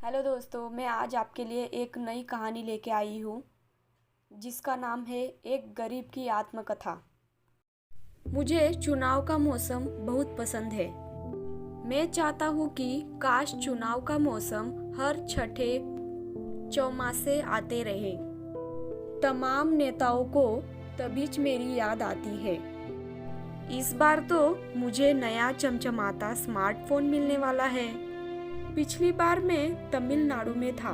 Hello दोस्तों, मैं आज आपके लिए एक नई कहानी लेके आई हूँ जिसका नाम है एक गरीब की आत्मकथा। मुझे चुनाव का मौसम बहुत पसंद है। मैं चाहता हूँ कि काश चुनाव का मौसम हर छठे चौमासे आते रहे। तमाम नेताओं को तभी मेरी याद आती है। इस बार तो मुझे नया चमचमाता स्मार्टफोन मिलने वाला है। पिछली बार मैं तमिलनाडु में था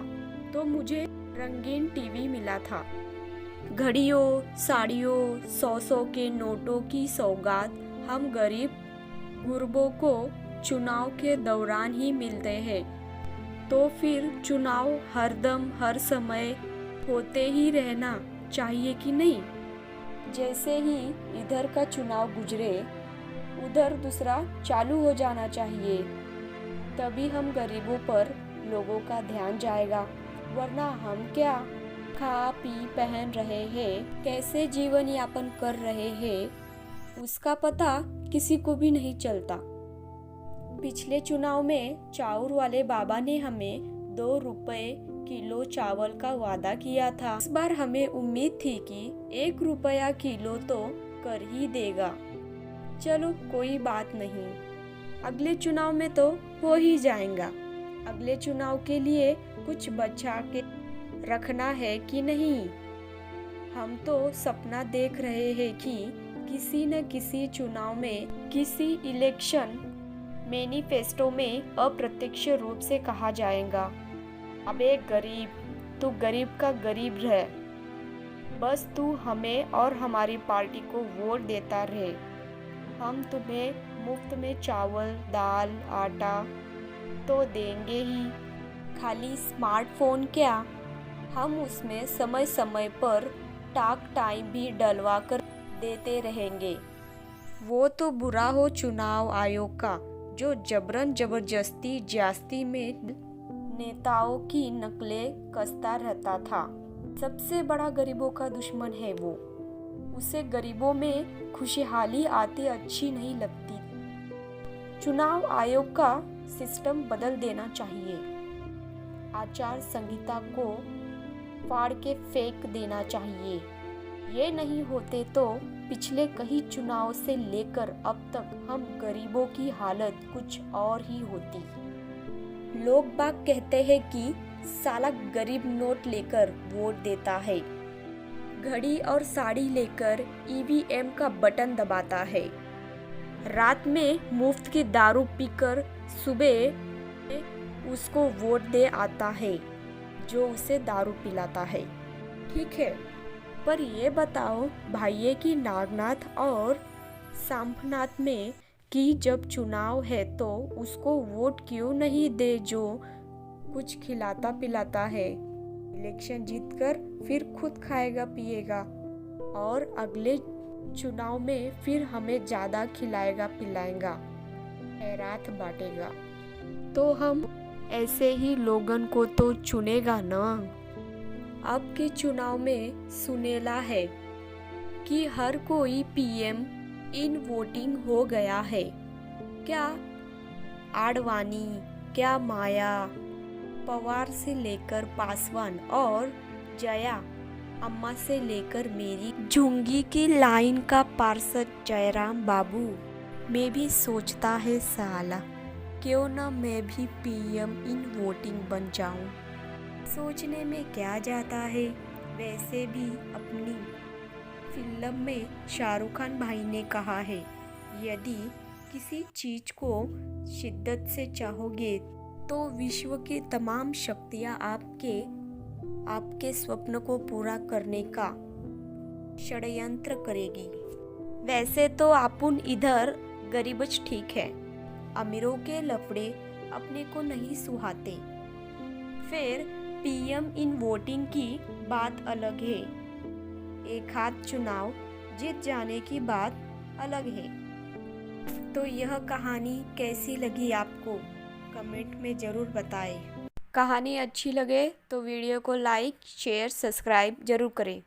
तो मुझे रंगीन टीवी मिला था। घड़ियों, साड़ियों, सौ के नोटों की सौगात हम गरीब गुरबों को चुनाव के दौरान ही मिलते हैं। तो फिर चुनाव हरदम हर समय होते ही रहना चाहिए कि नहीं? जैसे ही इधर का चुनाव गुजरे उधर दूसरा चालू हो जाना चाहिए। तभी हम गरीबों पर लोगों का ध्यान जाएगा, वरना हम क्या खा पी पहन रहे हैं, कैसे जीवन यापन कर रहे हैं, उसका पता किसी को भी नहीं चलता। पिछले चुनाव में चाउर वाले बाबा ने हमें 2 रुपए किलो चावल का वादा किया था। इस बार हमें उम्मीद थी कि 1 रुपया किलो तो कर ही देगा। चलो कोई बात नहीं, अगले चुनाव में तो हो ही जाएगा। अगले चुनाव के लिए कुछ बचा के रखना है कि नहीं? हम तो सपना देख रहे हैं कि किसी न किसी चुनाव में, किसी इलेक्शन मैनिफेस्टो में अप्रत्यक्ष रूप से कहा जाएगा, अबे गरीब, तू गरीब का गरीब रह, बस तू हमें और हमारी पार्टी को वोट देता रहे। हम तुम्हें मुफ्त में चावल, दाल, आटा तो देंगे ही, खाली स्मार्टफोन क्या, हम उसमें समय समय पर टॉक टाइम भी डलवा कर देते रहेंगे। वो तो बुरा हो चुनाव आयोग का, जो जबरन जबरदस्ती ज्यादती में नेताओं की नकलें कसता रहता था। सबसे बड़ा गरीबों का दुश्मन है वो। उसे गरीबों में खुशहाली आती अच्छी नहीं लगती। चुनाव आयोग का सिस्टम बदल देना चाहिए। आचार संहिता को फाड़ के फेंक देना चाहिए। ये नहीं होते तो पिछले कई चुनाव से लेकर अब तक हम गरीबों की हालत कुछ और ही होती। लोग बाग कहते हैं कि साला गरीब नोट लेकर वोट देता है, घड़ी और साड़ी लेकर ईवीएम का बटन दबाता है, रात में मुफ्त की दारू पीकर सुबह उसको वोट दे आता है जो उसे दारू पिलाता है। ठीक है, पर ये बताओ भाइये कि नागनाथ और सांभनाथ में कि जब चुनाव है तो उसको वोट क्यों नहीं दे जो कुछ खिलाता पिलाता है, इलेक्शन जीतकर फिर खुद खाएगा पिएगा और अगले चुनाव में फिर हमें ज्यादा खिलाएगा पिलाएगा, खैरात बांटेगा। तो हम ऐसे ही लोगन को तो चुनेगा ना। अब के चुनाव में सुनेला है कि हर कोई पीएम इन वोटिंग हो गया है। क्या आडवाणी, क्या माया, पवार से लेकर पासवान और जया अम्मा से लेकर मेरी झुंगी की लाइन का पार्षद जयराम बाबू में भी सोचता है साला क्यों ना मैं भी पीएम इन वोटिंग बन जाऊं। सोचने में क्या जाता है। वैसे भी अपनी फिल्म में शाहरुख खान भाई ने कहा है, यदि किसी चीज को शिद्दत से चाहोगे तो विश्व की तमाम शक्तियां आपके स्वप्न को पूरा करने का षड्यंत्र करेगी। वैसे तो आपुन इधर गरीबच ठीक है, अमीरों के लफड़े अपने को नहीं सुहाते। फिर पीएम इन वोटिंग की बात अलग है, एक हाथ चुनाव जीत जाने की बात अलग है। तो यह कहानी कैसी लगी आपको कमेंट में ज़रूर बताएं। कहानी अच्छी लगे तो वीडियो को लाइक, शेयर, सब्सक्राइब जरूर करें।